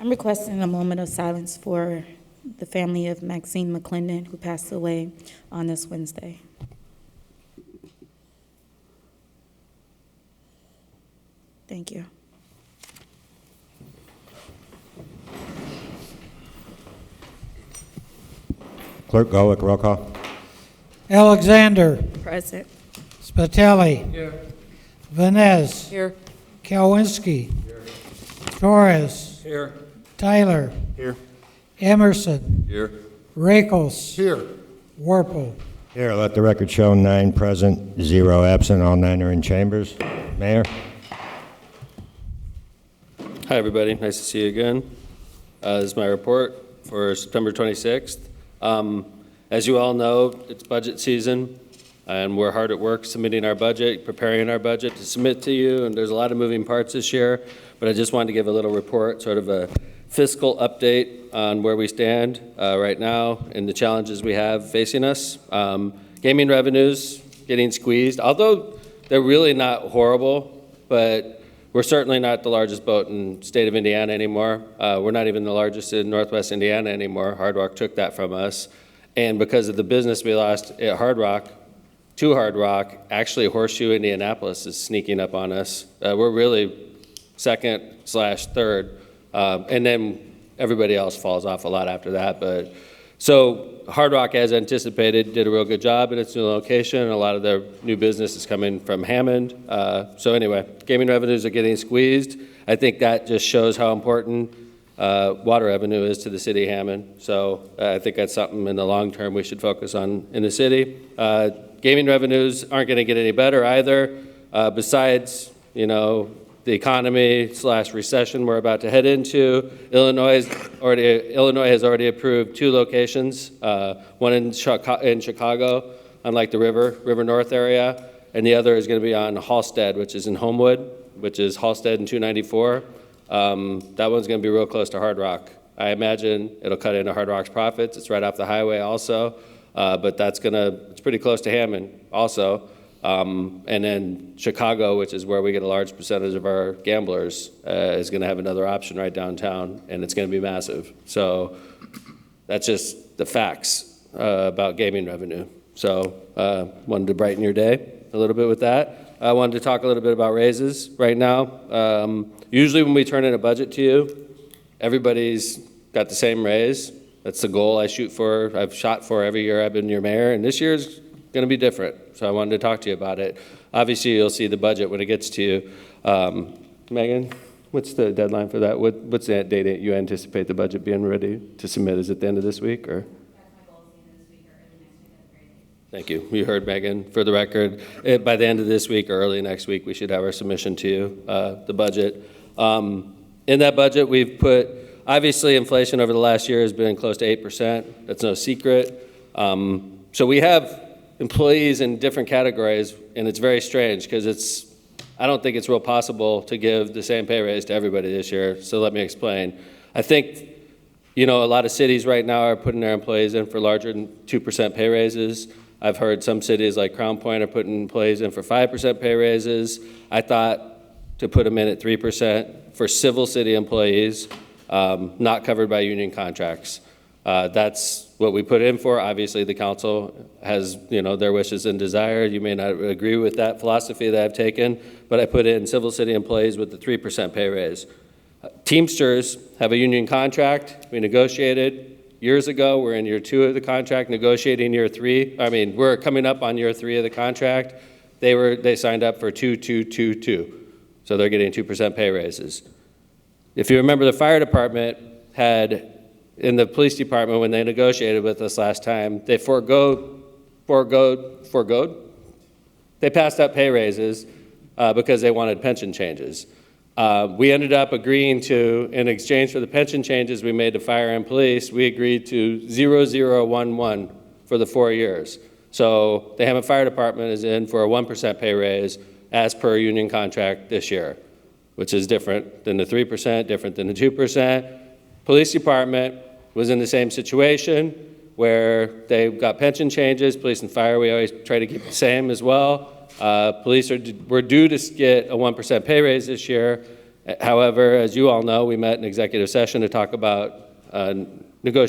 I'm requesting a moment of silence for the family of Maxine McClendon, who passed away on this Wednesday. Thank you. Clerk Gowick, roll call. Alexander. Present. Spatelli. Here. Vanez. Here. Kalwinski. Torres. Here. Tyler. Here. Emerson. Here. Rakels. Here. Warple. Here, let the record show 9 present, 0 absent. All 9 are in chambers. Mayor? Hi, everybody. Nice to see you again. This is my report for September 26th. As you all know, it's budget season, and we're hard at work submitting our budget, preparing our budget to submit to you, and there's a lot of moving parts this year, but I just wanted to give a little report, sort of a fiscal update on where we stand right now and the challenges we have facing us. Gaming revenues getting squeezed, although they're really not horrible, but we're certainly not the largest boat in the state of Indiana anymore. We're not even the largest in Northwest Indiana anymore. Hard Rock took that from us. And because of the business we lost at Hard Rock, to Hard Rock, actually Horseshoe Indianapolis is sneaking up on us. We're really second/third. And then everybody else falls off a lot after that. But so Hard Rock, as anticipated, did a real good job in its new location. A lot of their new business is coming from Hammond. So anyway, gaming revenues are getting squeezed. I think that just shows how important water revenue is to the city of Hammond. So I think that's something in the long term we should focus on in the city. Gaming revenues aren't going to get any better either. Besides, you know, the economy/recession we're about to head into. Illinois has already approved 2 locations, one in Chicago, unlike the River North area, and the other is going to be on Halstead, which is in Homewood, which is Halstead and 294. That one's going to be real close to Hard Rock. I imagine it'll cut into Hard Rock's profits. It's right off the highway also, but it's pretty close to Hammond also. And then Chicago, which is where we get a large percentage of our gamblers, is going to have another option right downtown, and it's going to be massive. So that's just the facts about gaming revenue. So wanted to brighten your day a little bit with that. I wanted to talk a little bit about raises right now. Usually when we turn in a budget to you, everybody's got the same raise. That's the goal I've shot for every year I've been your mayor, and this year's going to be different, so I wanted to talk to you about it. Obviously, you'll see the budget when it gets to you. Megan, what's the deadline for that? What's that date that you anticipate the budget being ready to submit? Is it the end of this week? Or? That's my goal, the end of this week or early next week. That's great. Thank you. You heard Megan. For the record, by the end of this week or early next week, we should have our submission to you, the budget. In that budget, we've put, obviously, inflation over the last year has been close to 8%. That's no secret. So we have employees in different categories, and it's very strange because I don't think it's real possible to give the same pay raise to everybody this year, so let me explain. I think, you know, a lot of cities right now are putting their employees in for larger than 2% pay raises. I've heard some cities like Crown Point are putting employees in for 5% pay raises. I thought to put them in at 3% for civil city employees, not covered by union contracts. That's what we put in for. Obviously, the council has, you know, their wishes and desire. You may not agree with that philosophy that I've taken, but I put in civil city employees with the 3% pay raise. Teamsters have a union contract. We negotiated years ago. We're in year 2 of the contract, negotiating year 3. I mean, we're coming up on year 3 of the contract. They signed up for 2-2-2-2, so they're getting 2% pay raises. If you remember, the fire department had, in the police department, when they negotiated with us last time, they foregoed? They passed up pay raises because they wanted pension changes. We ended up agreeing to, in exchange for the pension changes we made to fire and police, we agreed to 0011 for the 4 years. So the Hammond Fire Department is in for a 1% pay raise as per union contract this year, which is different than the 3%, different than the 2%. Police Department was in the same situation where they got pension changes. Police and fire, we always try to keep the same as well. Police were due to get a 1% pay raise this year. However, as you all know, we met in executive session to talk about contract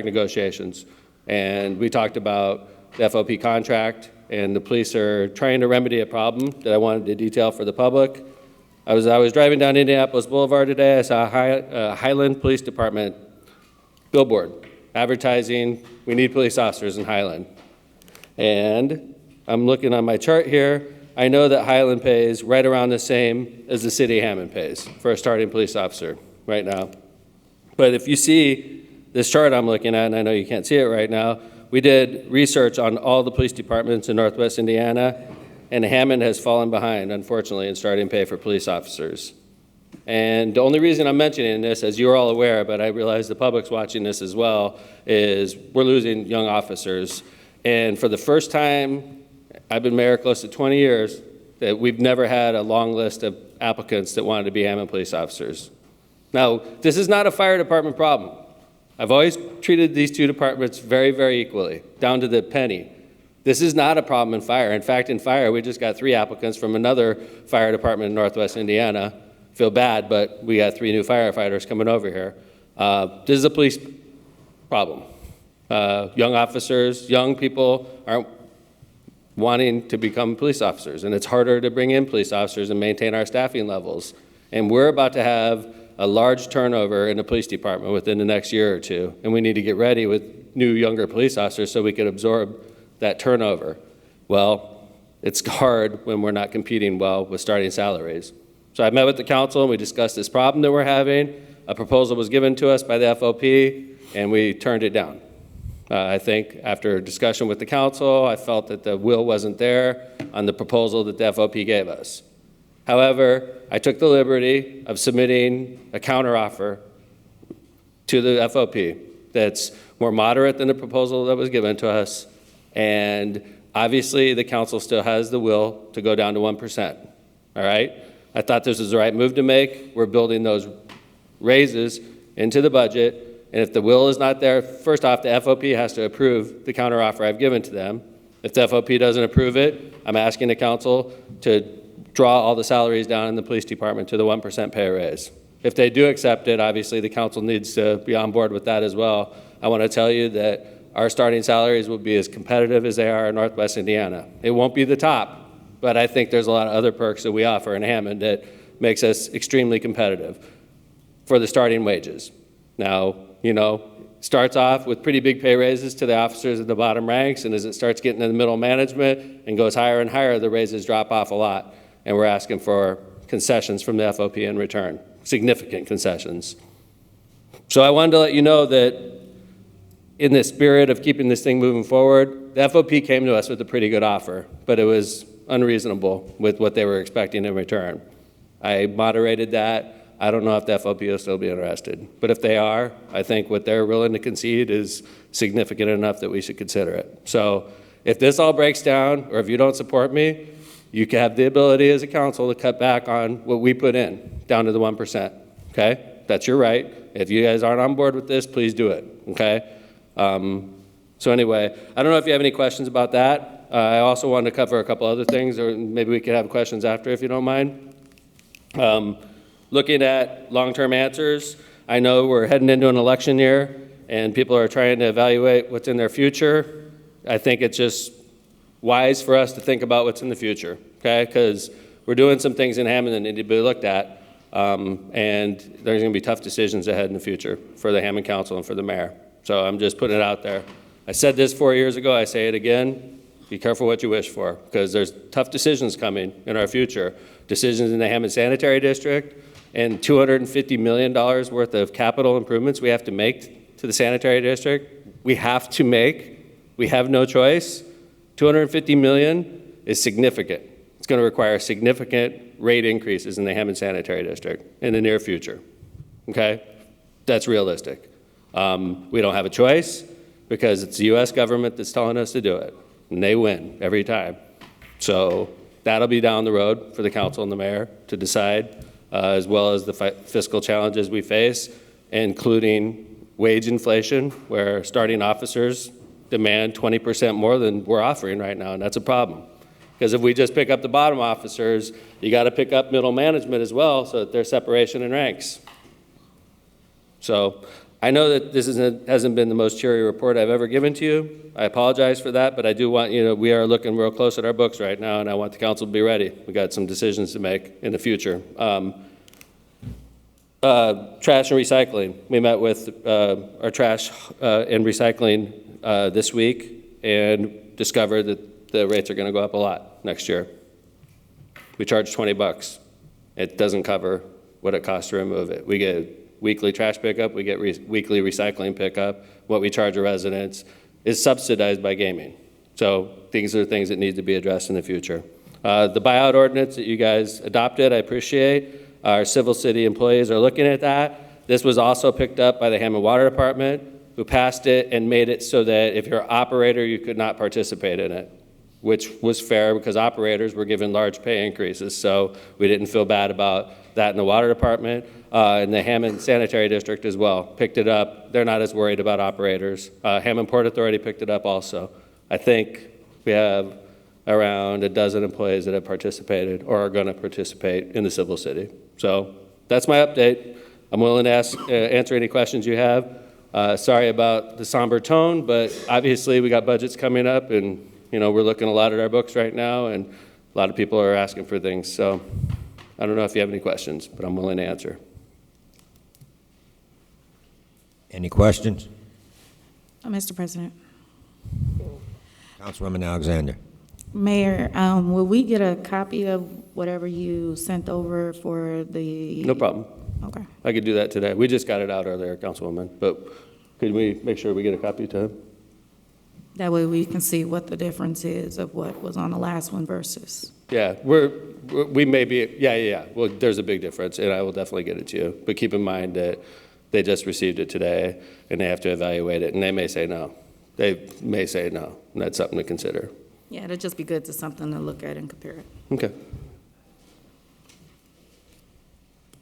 negotiations. And we talked about the FOP contract, and the police are trying to remedy a problem that I wanted to detail for the public. I was driving down Indianapolis Boulevard today. I saw a Highland Police Department billboard advertising, we need police officers in Highland. And I'm looking on my chart here. I know that Highland pays right around the same as the city of Hammond pays for a starting police officer right now. But if you see this chart I'm looking at, and I know you can't see it right now, we did research on all the police departments in Northwest Indiana, and Hammond has fallen behind, unfortunately, in starting pay for police officers. And the only reason I'm mentioning this, as you're all aware, but I realize the public's watching this as well, is we're losing young officers. And for the first time, I've been mayor close to 20 years, that we've never had a long list of applicants that wanted to be Hammond police officers. Now, this is not a fire department problem. I've always treated these two departments very, very equally, down to the penny. This is not a problem in fire. In fact, in fire, we just got 3 applicants from another fire department in Northwest Indiana. Feel bad, but we got 3 new firefighters coming over here. This is a police problem. Young officers, young people aren't wanting to become police officers, and it's harder to bring in police officers and maintain our staffing levels. And we're about to have a large turnover in the police department within the next year or 2, and we need to get ready with new, younger police officers so we can absorb that turnover. Well, it's hard when we're not competing well with starting salaries. So I met with the council and we discussed this problem that we're having. A proposal was given to us by the FOP and we turned it down. I think after discussion with the council, I felt that the will wasn't there on the proposal that the FOP gave us. However, I took the liberty of submitting a counteroffer to the FOP that's more moderate than the proposal that was given to us. And obviously the council still has the will to go down to 1%, all right? I thought this was the right move to make. We're building those raises into the budget, and if the will is not there, first off, the FOP has to approve the counteroffer I've given to them. If the FOP doesn't approve it, I'm asking the council to draw all the salaries down in the police department to the 1% pay raise. If they do accept it, obviously the council needs to be on board with that as well. I want to tell you that our starting salaries will be as competitive as they are in Northwest Indiana. It won't be the top, but I think there's a lot of other perks that we offer in Hammond that makes us extremely competitive for the starting wages. Now, you know, starts off with pretty big pay raises to the officers at the bottom ranks, and as it starts getting in the middle management and goes higher and higher, the raises drop off a lot, and we're asking for concessions from the FOP in return, significant concessions. So I wanted to let you know that in the spirit of keeping this thing moving forward, the FOP came to us with a pretty good offer, but it was unreasonable with what they were expecting in return. I moderated that. I don't know if the FOP will still be interested, but if they are, I think what they're willing to concede is significant enough that we should consider it. So if this all breaks down, or if you don't support me, you can have the ability as a council to cut back on what we put in, down to the 1%, okay? That's your right. If you guys aren't on board with this, please do it, okay? So anyway, I don't know if you have any questions about that. I also wanted to cover a couple other things, or maybe we could have questions after if you don't mind. Looking at long-term answers, I know we're heading into an election year and people are trying to evaluate what's in their future. I think it's just wise for us to think about what's in the future, okay? Because we're doing some things in Hammond that need to be looked at, and there's gonna be tough decisions ahead in the future for the Hammond Council and for the mayor. So I'm just putting it out there. I said this 4 years ago, I say it again, be careful what you wish for, because there's tough decisions coming in our future. Decisions in the Hammond Sanitary District, and $250 million worth of capital improvements we have to make to the sanitary district. We have to make, we have no choice. $250 million is significant. It's gonna require significant rate increases in the Hammond Sanitary District in the near future, okay? That's realistic. We don't have a choice because it's the US government that's telling us to do it, and they win every time. So that'll be down the road for the council and the mayor to decide, as well as the fiscal challenges we face, including wage inflation, where starting officers demand 20% more than we're offering right now, and that's a problem. Because if we just pick up the bottom officers, you got to pick up middle management as well, so that there's separation in ranks. So I know that this hasn't been the most cheery report I've ever given to you. I apologize for that, but I do want, we are looking real close at our books right now, and I want the council to be ready. We got some decisions to make in the future. Trash and recycling. We met with our trash and recycling this week and discovered that the rates are going to go up a lot next year. We charge $20. It doesn't cover what it costs to remove it. We get weekly trash pickup, we get weekly recycling pickup. What we charge our residents is subsidized by gaming. So these are things that need to be addressed in the future. The buyout ordinance that you guys adopted, I appreciate. Our civil city employees are looking at that. This was also picked up by the Hammond Water Department, who passed it and made it so that if you're an operator, you could not participate in it, which was fair because operators were given large pay increases. So we didn't feel bad about that in the water department. And the Hammond Sanitary District as well picked it up. They're not as worried about operators. Hammond Port Authority picked it up also. I think we have around a dozen employees that have participated or are going to participate in the civil city. So that's my update. I'm willing to answer any questions you have. Sorry about the somber tone, but obviously we got budgets coming up, and we're looking a lot at our books right now, and a lot of people are asking for things. So I don't know if you have any questions, but I'm willing to answer. Any questions? Mr. President. Councilwoman Alexander. Mayor, will we get a copy of whatever you sent over for the? No problem. Okay. I could do that today. We just got it out earlier, Councilwoman, but could we make sure we get a copy to him? That way we can see what the difference is of what was on the last one versus. Yeah, we may be, yeah. Well, there's a big difference, and I will definitely get it to you. But keep in mind that they just received it today, and they have to evaluate it, and they may say no. They may say no, and that's something to consider. Yeah, it'd just be good to something to look at and compare it. Okay.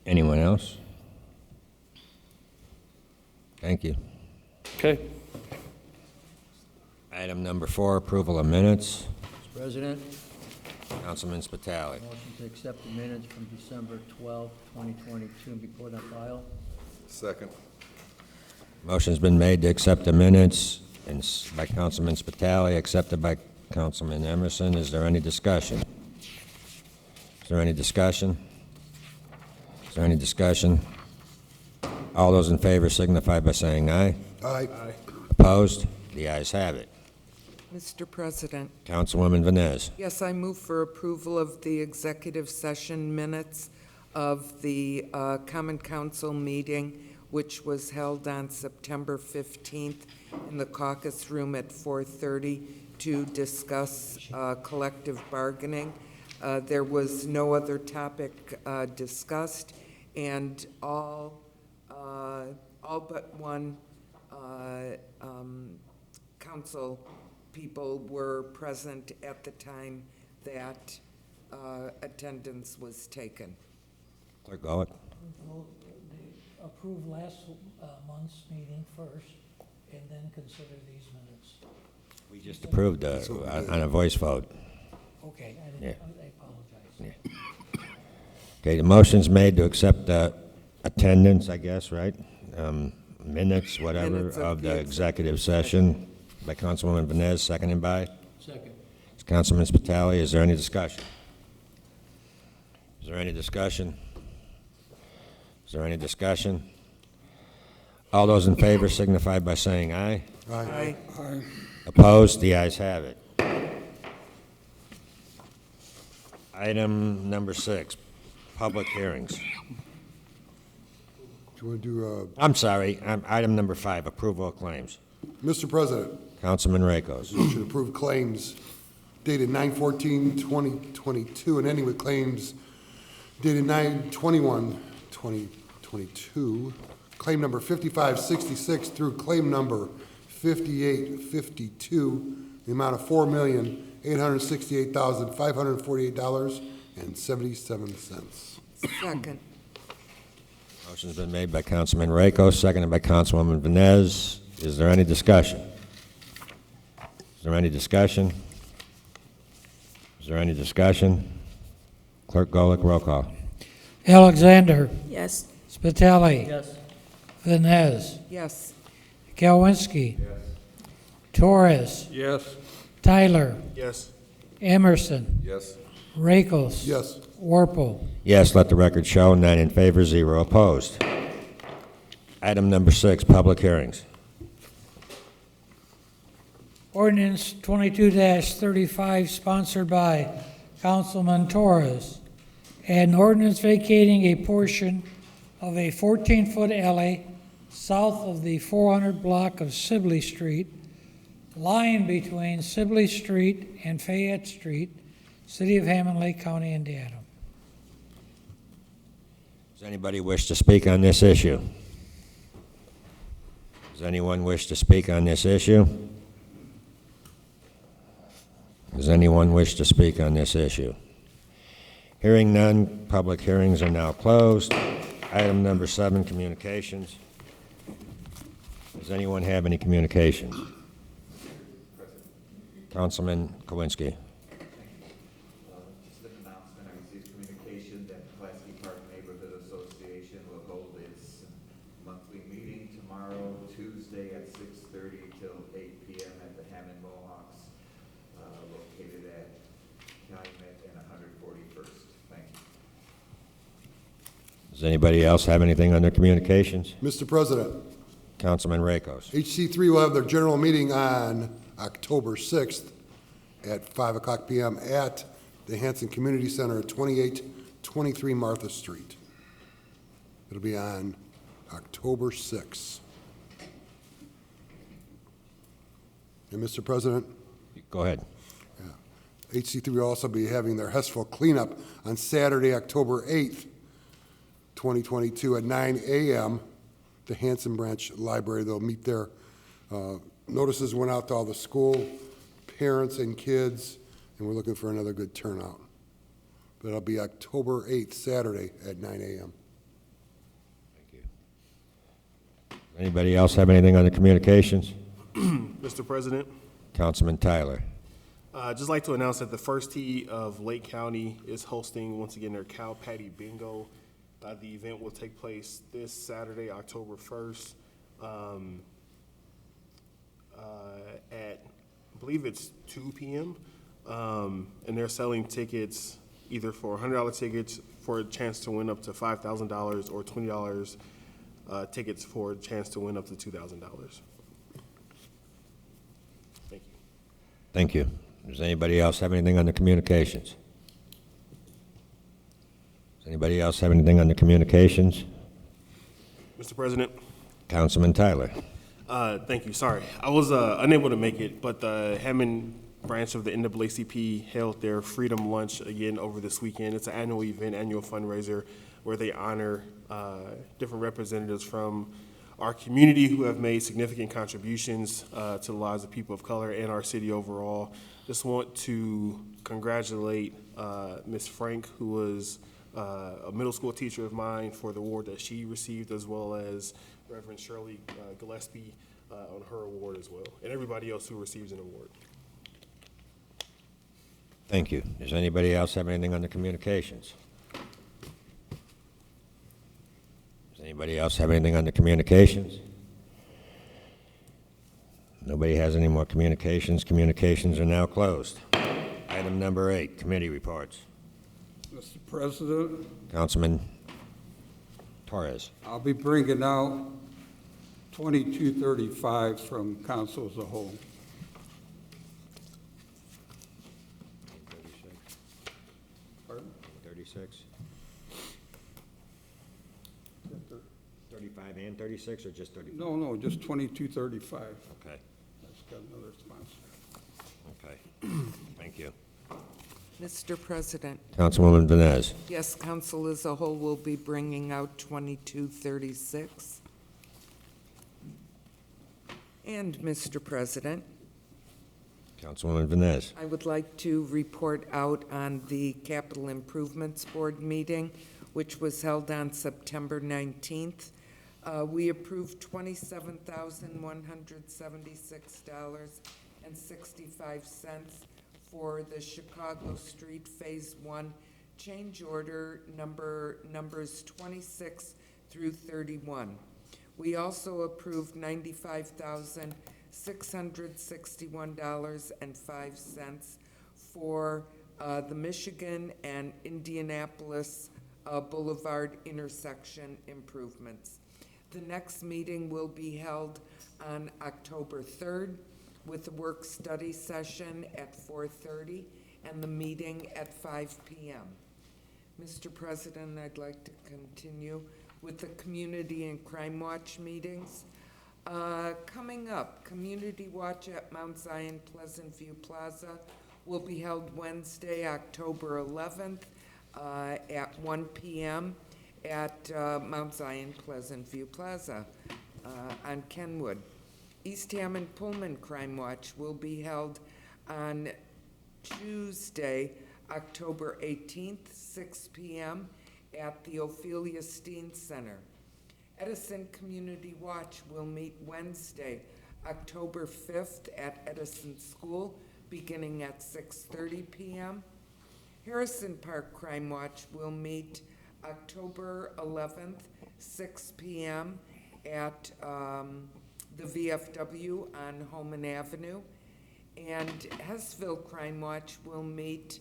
Anyone else? Thank you. Okay. Item number 4, approval of minutes. Mr. President, Councilman Spitali. motion to accept the minutes from December 12, 2022 and be put on file. Second. Motion's been made to accept the minutes by Councilman Spitali, accepted by Councilman Emerson. Is there any discussion? Is there any discussion? Is there any discussion? All those in favor signify by saying aye. Aye. Opposed? The ayes have it. Mr. President, Councilwoman Vines. yes, I move for approval of the executive session minutes of the Common Council meeting, which was held on September 15th in the caucus room at 4:30 to discuss collective bargaining. There was no other topic discussed, and all but one council people were present at the time that attendance was taken. Clerk Gollett. Approve last month's meeting first, and then consider these minutes. We just approved on a voice vote. Okay, I apologize. Okay, the motion's made to accept the attendance, I guess, right? Minutes, whatever, Minutes of the the executive session by Councilwoman Vines, seconded by Second. Councilman Spitali. Is there any discussion? Is there any discussion? Is there any discussion? All those in favor signify by saying aye. Aye. Opposed? The ayes have it. Item number 6, public hearings. Do you want to do, I'm sorry, item number 5, approval of claims. Mr. President, Councilman Rakos. motion to approve claims dated 9/14/2022 and ending with claims dated 9/21/2022. Claim number 5566 through claim number 5852, the amount of $4,868,548.77. Second. Motion's been made by Councilman Rakos, seconded by Councilwoman Vines. Is there any discussion? Is there any discussion? Is there any discussion? Clerk Golick, roll call. Alexander, Yes. Spitali. Yes. Vines, Yes. Galwinski. Torres, Yes. Tyler, Yes. Emerson, Yes. Rakos. Yes. Warple. Yes, let the record show, 9 in favor, 0 opposed. Item number 6, public hearings. Ordinance 22-35 sponsored by Councilman Torres. An ordinance vacating a portion of a 14-foot alley south of the 400 block of Sibley Street, lying between Sibley Street and Fayette Street, City of Hammond, Lake County, Indiana. Does anybody wish to speak on this issue? Does anyone wish to speak on this issue? Does anyone wish to speak on this issue? Hearing none, public hearings are now closed. Item number 7, communications. Does anyone have any communications? Councilman Kowinski. Just an announcement, I received communication that Pulaski Park Neighborhood Association will hold its monthly meeting tomorrow, Tuesday at 6:30 till 8 p.m. at the Hammond Mohawks, located at Calumet and 141st. Thank you. Does anybody else have anything on their communications? Mr. President, Councilman Rakos. HC3 will have their general meeting on October 6th at 5 o'clock p.m. at the Hanson Community Center at 2823 Martha Street. It'll be on October 6th. And Mr. President, Go ahead. HC3 will also be having their Hessville cleanup on Saturday, October 8th, 2022 at 9 a.m. the Hanson Branch Library. They'll meet there. Notices went out to all the school, parents and kids, and we're looking for another good turnout. But it'll be October 8th, Saturday at 9 a.m. Thank you. Anybody else have anything on the communications? Mr. President, Councilman Tyler. I'd just like to announce that the First Tee of Lake County is hosting, once again, their Cow Patty Bingo. The event will take place this Saturday, October 1st, at, I believe it's 2 p.m. And they're selling tickets either for $100 tickets for a chance to win up to $5,000 or $20 tickets for a chance to win up to $2,000. Thank you. Thank you. Does anybody else have anything on the communications? Does anybody else have anything on the communications? Mr. President. Councilman Tyler. Thank you. Sorry, I was unable to make it, but the Hammond branch of the NAACP held their Freedom Lunch again over this weekend. It's an annual event, annual fundraiser, where they honor different representatives from our community who have made significant contributions to the lives of people of color and our city overall. Just want to congratulate Ms. Frank, who was a middle school teacher of mine, for the award that she received, as well as Reverend Shirley Gillespie on her award as well, and everybody else who receives an award. Thank you. Does anybody else have anything on the communications? Does anybody else have anything on the communications? Nobody has any more communications. Communications are now closed. Item number 8, committee reports. Mr. President, Councilman Torres. I'll be bringing out 2235 from council as a whole. 36. 35 and 36, or just 35? No, just 2235. Okay, That's got another sponsor. okay. Thank you. Mr. President, Councilwoman Vines. yes, council as a whole will be bringing out 2236. And, Mr. President, Councilwoman Vines. I would like to report out on the Capital Improvements Board meeting, which was held on September 19th. We approved $27,176.65 for the Chicago Street Phase 1 change order numbers 26 through 31. We also approved $95,661.05 for the Michigan and Indianapolis Boulevard intersection improvements. The next meeting will be held on October 3rd with a work-study session at 4:30 and the meeting at 5 p.m. Mr. President, I'd like to continue with the Community and Crime Watch meetings. Coming up, Community Watch at Mount Zion Pleasant View Plaza will be held Wednesday, October 11th at 1 p.m. at Mount Zion Pleasant View Plaza on Kenwood. East Hammond Pullman Crime Watch will be held on Tuesday, October 18th, 6 p.m. at the Ophelia Steen Center. Edison Community Watch will meet Wednesday, October 5th at Edison School, beginning at 6:30 p.m. Harrison Park Crime Watch will meet October 11th, 6 p.m. at the VFW on Holman Avenue. And Hessville Crime Watch will meet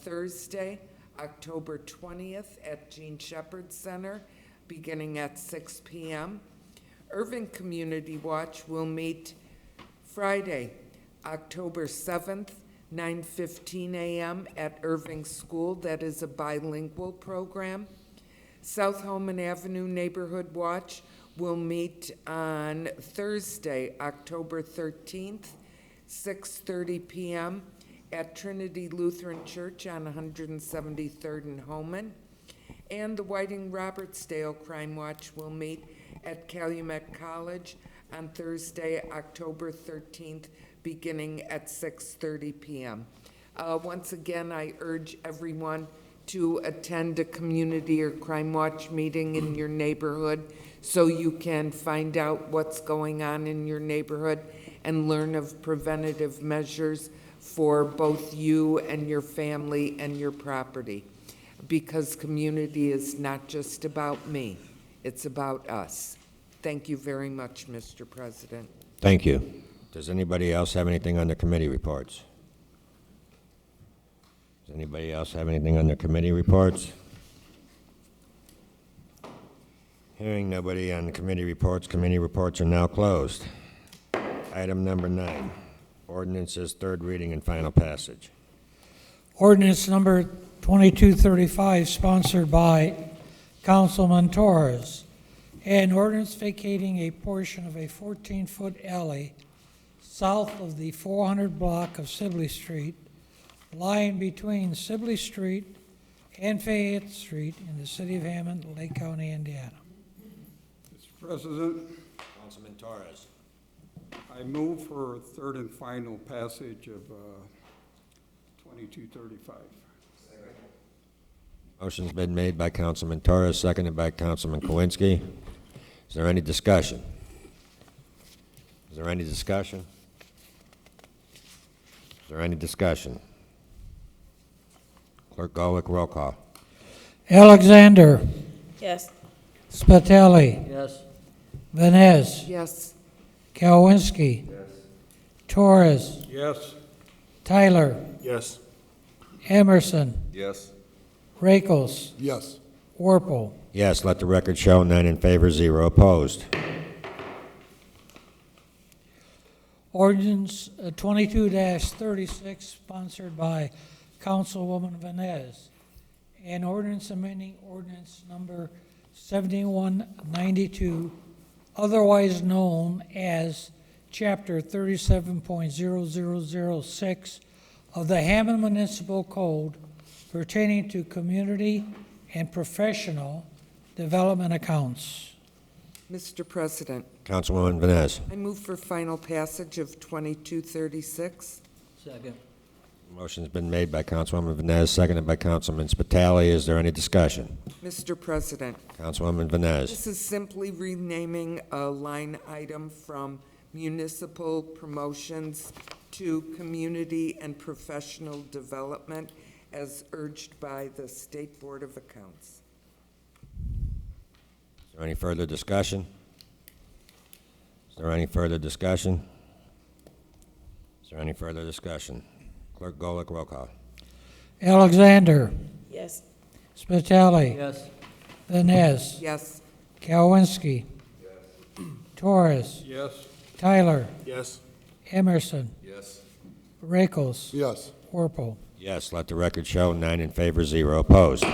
Thursday, October 20th at Gene Shepherd Center, beginning at 6 p.m. Irving Community Watch will meet Friday, October 7th, 9:15 a.m. at Irving School. That is a bilingual program. South Holman Avenue Neighborhood Watch will meet on Thursday, October 13th, 6:30 p.m. at Trinity Lutheran Church on 173rd and Holman. And the Whiting Robertsdale Crime Watch will meet at Calumet College on Thursday, October 13th, beginning at 6:30 p.m. Once again, I urge everyone to attend a community or crime watch meeting in your neighborhood so you can find out what's going on in your neighborhood and learn of preventative measures for both you and your family and your property. Because community is not just about me, it's about us. Thank you very much, Mr. President. Thank you. Does anybody else have anything on the committee reports? Does anybody else have anything on the committee reports? Hearing nobody on the committee reports are now closed. Item number 9, ordinances, third reading and final passage. Ordinance number 2235, sponsored by Councilman Torres. An ordinance vacating a portion of a 14-foot alley south of the 400 block of Sibley Street, lying between Sibley Street and Fayette Street in the city of Hammond, Lake County, Indiana. Mr. President, Councilman Torres. I move for third and final passage of 2235. Motion's been made by Councilman Torres, seconded by Councilman Kowinski. Is there any discussion? Is there any discussion? Is there any discussion? Clerk Golwick, roll call. Alexander, Yes. Spitali, Yes. Vines, Yes. Kalwinski, Torres, Yes. Tyler, Yes. Emerson, Yes. Rakels, Yes. Warple. Yes, let the record show 9 in favor, 0 opposed. Ordinance 22-36, sponsored by Councilwoman Vines. An ordinance amending ordinance number 7192, otherwise known as Chapter 37.0006 of the Hammond Municipal Code pertaining to community and professional development accounts. Mr. President, Councilwoman Vines. I move for final passage of 2236. Second. Motion's been made by Councilwoman Vines, seconded by Councilman Spitali. Is there any discussion? Mr. President, Councilwoman Vines. this is simply renaming a line item from municipal promotions to community and professional development as urged by the State Board of Accounts. Is there any further discussion? Is there any further discussion? Is there any further discussion? Clerk Golick, roll call. Alexander, Yes. Spitali, Yes. Vines, Yes. Kalwinski, Torres, Yes. Tyler, Yes. Emerson, Yes. Rakos, Yes. Warple. Yes, let the record show 9 in favor, 0 opposed.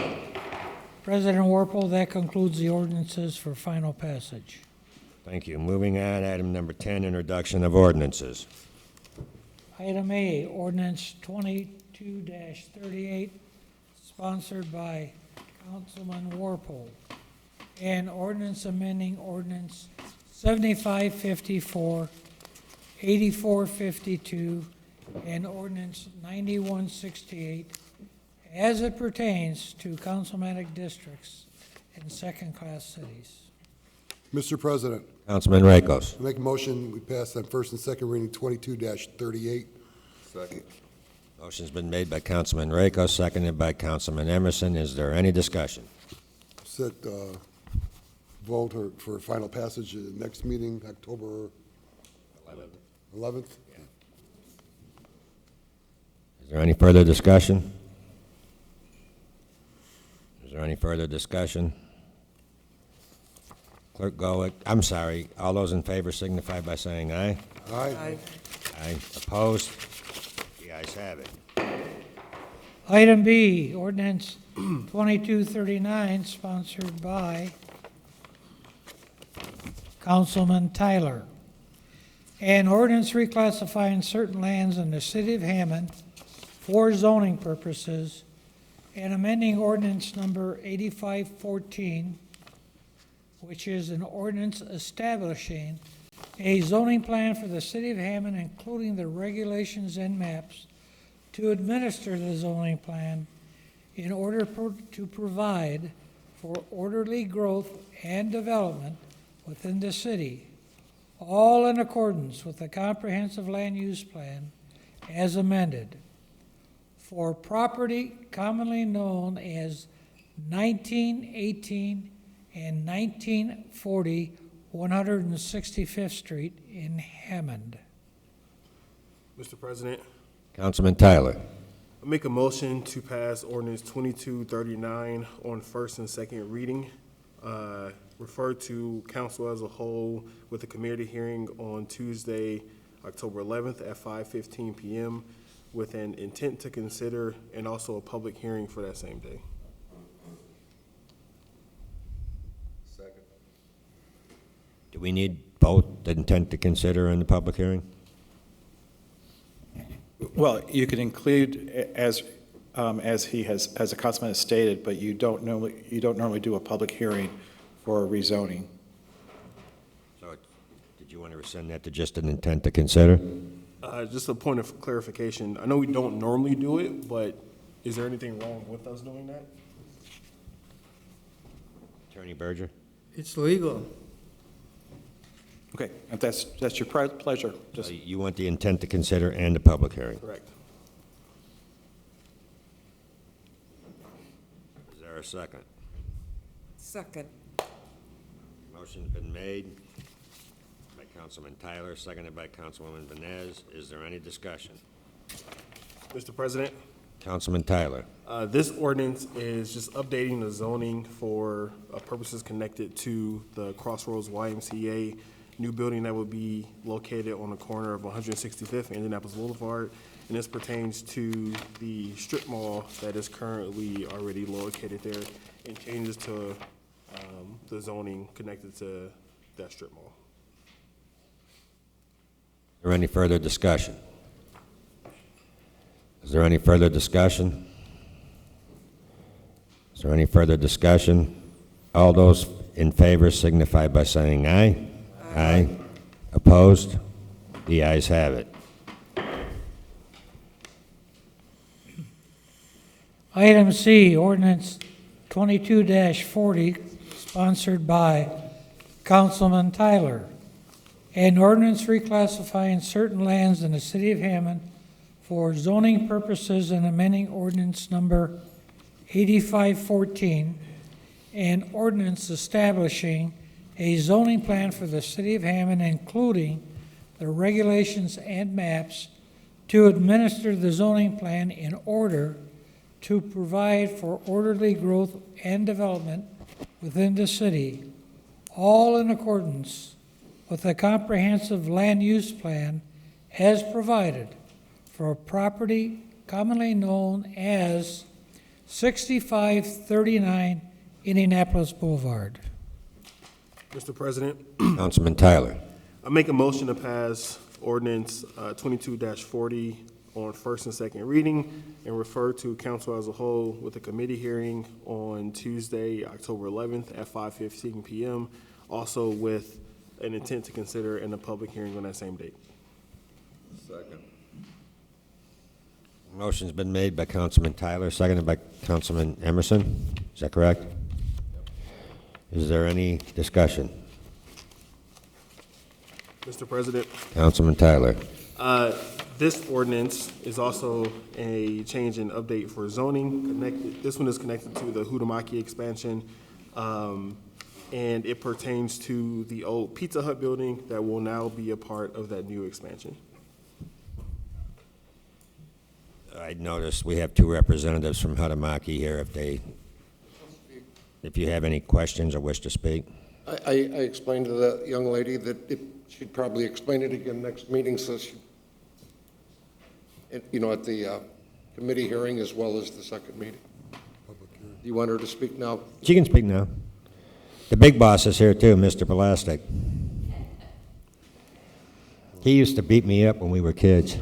President Warple, that concludes the ordinances for final passage. Thank you. Moving on, item number 10, introduction of ordinances. Item A, ordinance 22-38, sponsored by Councilman Warple. An ordinance amending ordinance 7554, 8452, and ordinance 9168 as it pertains to councilmanic districts in second-class cities. Mr. President, Councilman Rakos. I make a motion, we pass on first and second reading 22-38. Second. Motion's been made by Councilman Rakos, seconded by Councilman Emerson. Is there any discussion? Set vote for final passage next meeting, October 11th. Is there any further discussion? Is there any further discussion? Clerk Golick, I'm sorry, all those in favor signify by saying aye. Aye. Aye. Opposed? The ayes have it. Item B, ordinance 2239, sponsored by Councilman Tyler. An ordinance reclassifying certain lands in the city of Hammond for zoning purposes and amending ordinance number 8514, which is an ordinance establishing a zoning plan for the city of Hammond, including the regulations and maps to administer the zoning plan in order to provide for orderly growth and development within the city, all in accordance with the comprehensive land use plan as amended, for property commonly known as 1918 and 1940 165th Street in Hammond. Mr. President, Councilman Tyler. I make a motion to pass ordinance 2239 on first and second reading, refer to council as a whole with a committee hearing on Tuesday, October 11th at 5:15 p.m. with an intent to consider and also a public hearing for that same day. Second. Do we need both the intent to consider and the public hearing? Well, you could include as he has, as the councilman has stated, but you don't normally do a public hearing for a rezoning. So did you want to rescind that to just an intent to consider? Just a point of clarification. I know we don't normally do it, but is there anything wrong with us doing that? Attorney Berger? It's legal. Okay, if that's your pleasure. Just You want the intent to consider and the public hearing? Correct. Is there a second? Second. Motion's been made by Councilman Tyler, seconded by Councilwoman Vines. Is there any discussion? Mr. President, Councilman Tyler. this ordinance is just updating the zoning for purposes connected to the Crossroads YMCA new building that would be located on the corner of 165th and Indianapolis Boulevard. And this pertains to the strip mall that is currently already located there and changes to the zoning connected to that strip mall. Is there any further discussion? Is there any further discussion? Is there any further discussion? All those in favor signify by saying aye. Aye. Opposed? The ayes have it. Item C, ordinance 22-40, sponsored by Councilman Tyler. an ordinance reclassifying certain lands in the city of Hammond for zoning purposes and amending ordinance number 8514, and ordinance establishing a zoning plan for the city of Hammond, including the regulations and maps to administer the zoning plan in order to provide for orderly growth and development within the city, all in accordance with a comprehensive land use plan as provided for a property commonly known as 6539 Indianapolis Boulevard. Mr. President, Councilman Tyler. I make a motion to pass ordinance 22-40 on first and second reading and refer to council as a whole with a committee hearing on Tuesday, October 11th at 5:15 p.m., also with an intent to consider in a public hearing on that same date. Second. Motion's been made by Councilman Tyler, seconded by Councilman Emerson. Is that correct? Is there any discussion? Mr. President, Councilman Tyler. this ordinance is also a change and update for zoning. This one is connected to the Hutamaki expansion, and it pertains to the old Pizza Hut building that will now be a part of that new expansion. I noticed we have two representatives from Hutamaki here. If you have any questions or wish to speak. I explained to the young lady that she'd probably explain it again next meeting, so she, at the committee hearing as well as the second meeting. Do you want her to speak now? She can speak now. The big boss is here too, Mr. Plastic. He used to beat me up when we were kids.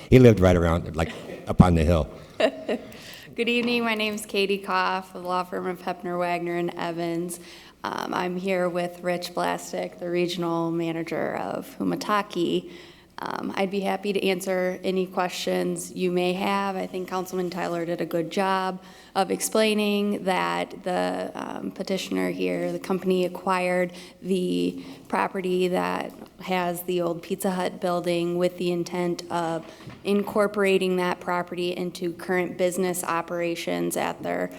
He lived right around, like, up on the hill. Good evening. My name is Katie Koff of the law firm of Hepner, Wagner, and Evans. I'm here with Rich Blastic, the regional manager of Humataki. I'd be happy to answer any questions you may have. I think Councilman Tyler did a good job of explaining that the petitioner here, the company, acquired the property that has the old Pizza Hut building with the intent of incorporating that property into current business operations at their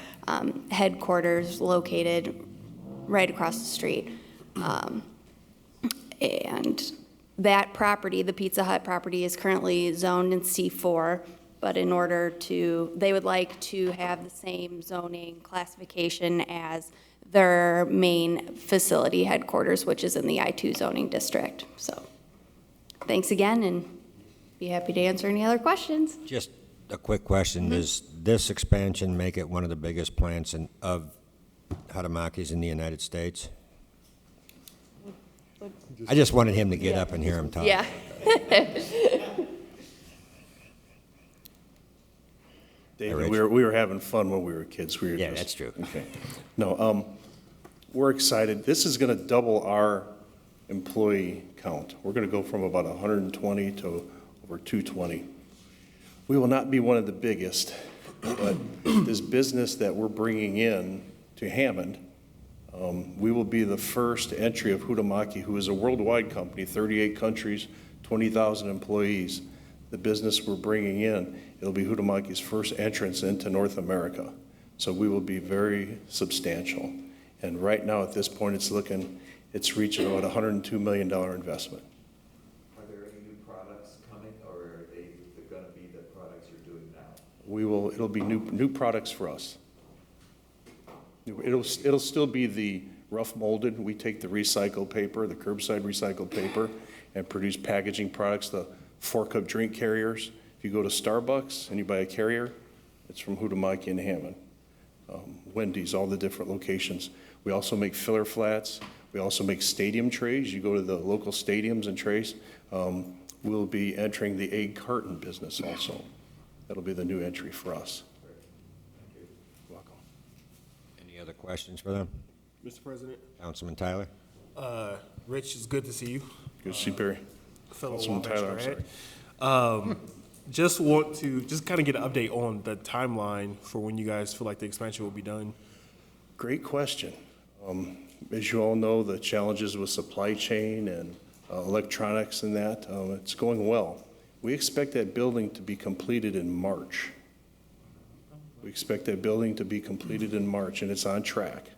headquarters located right across the street. And that property, the Pizza Hut property, is currently zoned in C4, but in order to, they would like to have the same zoning classification as their main facility headquarters, which is in the I2 zoning district. So thanks again, and be happy to answer any other questions. Just a quick question. Does this expansion make it one of the biggest plants of Hutamaki's in the United States? I just wanted him to get up and hear him talk. Yeah. David, we were having fun when we were kids. Yeah, that's true. Okay. No, we're excited. This is going to double our employee count. We're going to go from about 120 to over 220. We will not be one of the biggest, but this business that we're bringing in to Hammond, we will be the first entry of Hutamaki, who is a worldwide company, 38 countries, 20,000 employees. The business we're bringing in, it'll be Hutamaki's first entrance into North America. So we will be very substantial. And right now, at this point, it's reaching about $102 million investment. Are there any new products coming, or are they going to be the products you're doing now? It'll be new products for us. It'll still be the rough molded. We take the recycled paper, the curbside recycled paper, and produce packaging products, the 4-cup drink carriers. If you go to Starbucks and you buy a carrier, it's from Hutamaki and Hammond. Wendy's, all the different locations. We also make filler flats. We also make stadium trays. You go to the local stadiums and trays. We'll be entering the egg carton business also. That'll be the new entry for us. Any other questions for them? Mr. President? Councilman Tyler? Rich, it's good to see you. Good to see Barry. Fellow Councilman Wabash Tyler, I'm grad. Just want to kind of get an update on the timeline for when you guys feel like the expansion will be done. Great question. As you all know, the challenges with supply chain and electronics and that, it's going well. We expect that building to be completed in March. We expect that building to be completed in March, and it's on track.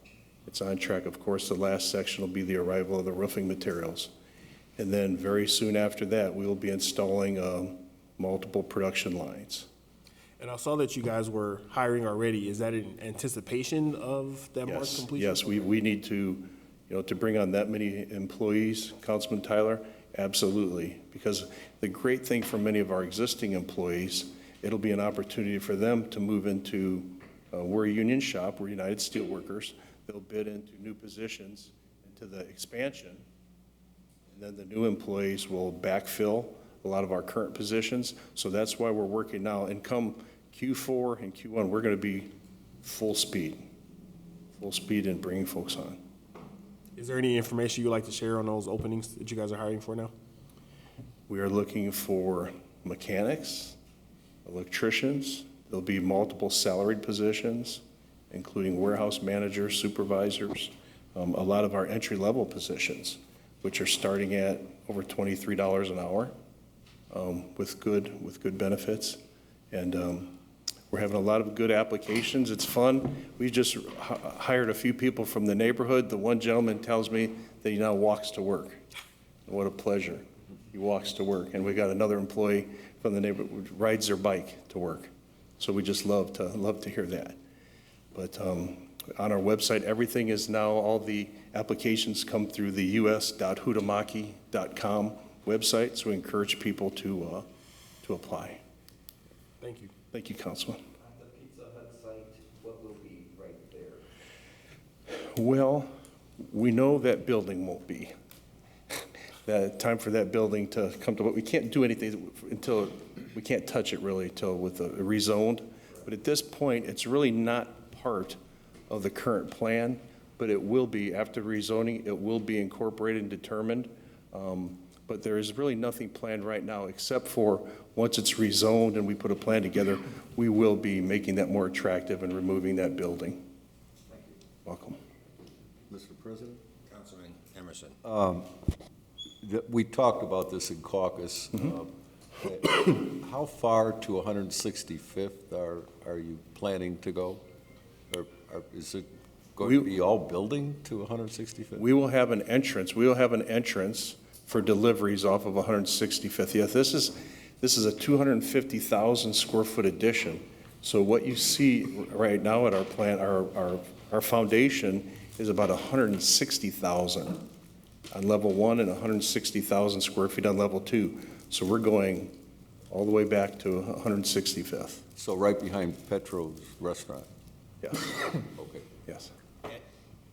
It's on track. Of course, the last section will be the arrival of the roofing materials. And then very soon after that, we will be installing multiple production lines. And I saw that you guys were hiring already. Is that in anticipation of that March completion? Yes, we need to, to bring on that many employees, Councilman Tyler, absolutely. Because the great thing for many of our existing employees, it'll be an opportunity for them to move into, we're a union shop, we're United Steelworkers. They'll bid into new positions, into the expansion, and then the new employees will backfill a lot of our current positions. So that's why we're working now. And come Q4 and Q1, we're going to be full speed in bringing folks on. Is there any information you'd like to share on those openings that you guys are hiring for now? We are looking for mechanics, electricians. There'll be multiple salaried positions, including warehouse managers, supervisors, a lot of our entry-level positions, which are starting at over $23 an hour, with good benefits. And we're having a lot of good applications. It's fun. We just hired a few people from the neighborhood. The one gentleman tells me that he now walks to work. What a pleasure. He walks to work. And we got another employee from the neighborhood who rides their bike to work. So we just love to hear that. But on our website, everything is now, all the applications come through the us.hutamaki.com website, so we encourage people to apply. Thank you. Thank you, Councilman. On the Pizza Hut site, what will be right there? Well, we know that building won't be. That time for that building to come to, but we can't do anything until, we can't touch it really until with a rezoned. But at this point, it's really not part of the current plan, but it will be, after rezoning, it will be incorporated and determined. But there is really nothing planned right now, except for once it's rezoned and we put a plan together, we will be making that more attractive and removing that building. Thank you. Welcome. Mr. President? Councilman Emerson. We talked about this in caucus. How far to 165th are you planning to go? Or is it going to be all building to 165th? We will have an entrance. We will have an entrance for deliveries off of 165th. Yes, this is a 250,000 square foot addition. So what you see right now at our plant, our foundation is about 160,000 on level 1 and 160,000 square feet on level 2. So we're going all the way back to 165th. So right behind Petro's restaurant? Yes. Okay. Yes.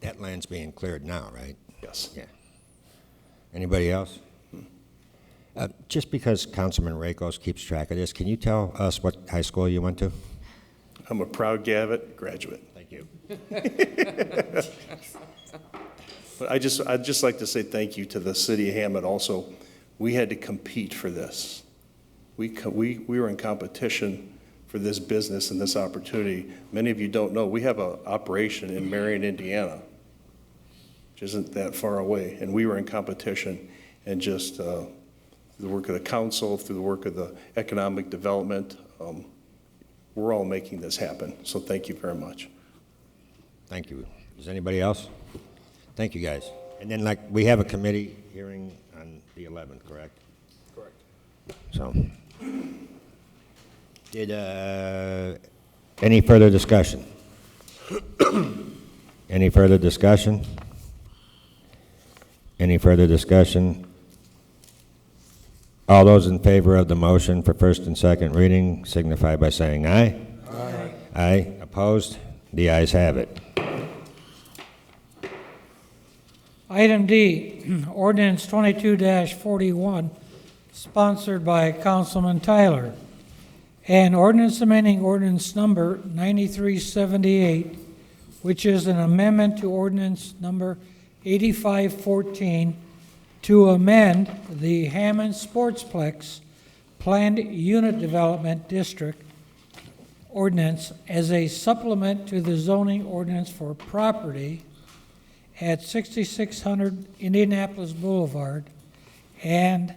That land's being cleared now, right? Yes. Yeah. Anybody else? Just because Councilman Rakos keeps track of this, can you tell us what high school you went to? I'm a proud Gavitt graduate. Thank you. But I'd just like to say thank you to the city of Hammond also. We had to compete for this. We were in competition for this business and this opportunity. Many of you don't know, we have an operation in Marion, Indiana, which isn't that far away, and we were in competition, and just through the work of the council, through the work of the economic development, we're all making this happen. So thank you very much. Thank you. Is anybody else? Thank you, guys. And then, we have a committee hearing on the 11th, correct? Correct. So, did any further discussion? Any further discussion? Any further discussion? All those in favor of the motion for first and second reading signify by saying aye. Aye. Aye. Opposed? The ayes have it. Item D, ordinance 22-41, sponsored by Councilman Tyler. An ordinance amending ordinance number 9378, which is an amendment to ordinance number 8514 to amend the Hammond Sportsplex Planned Unit Development District ordinance as a supplement to the zoning ordinance for property at 6600 Indianapolis Boulevard and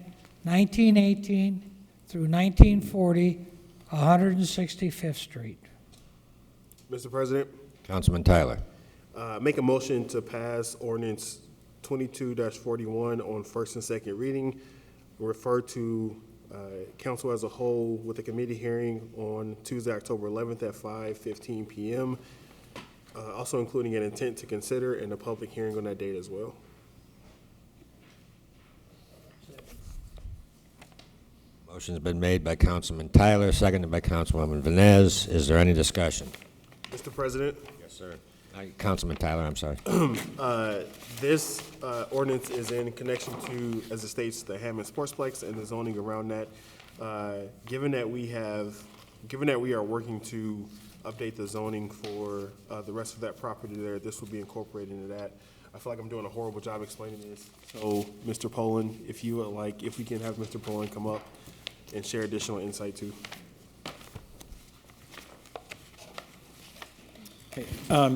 1918 through 1940, 165th Street. Mr. President, Councilman Tyler. make a motion to pass ordinance 22-41 on first and second reading, refer to council as a whole with a committee hearing on Tuesday, October 11th at 5:15 p.m., also including an intent to consider and a public hearing on that date as well. Motion's been made by Councilman Tyler, seconded by Councilwoman Vines. Is there any discussion? Mr. President? Yes, sir. Councilman Tyler, I'm sorry. This ordinance is in connection to, as it states, the Hammond Sportsplex and the zoning around that. Given that we are working to update the zoning for the rest of that property there, this will be incorporated into that. I feel like I'm doing a horrible job explaining this. So, Mr. Poland, if you would like, if we can have Mr. Poland come up and share additional insight too.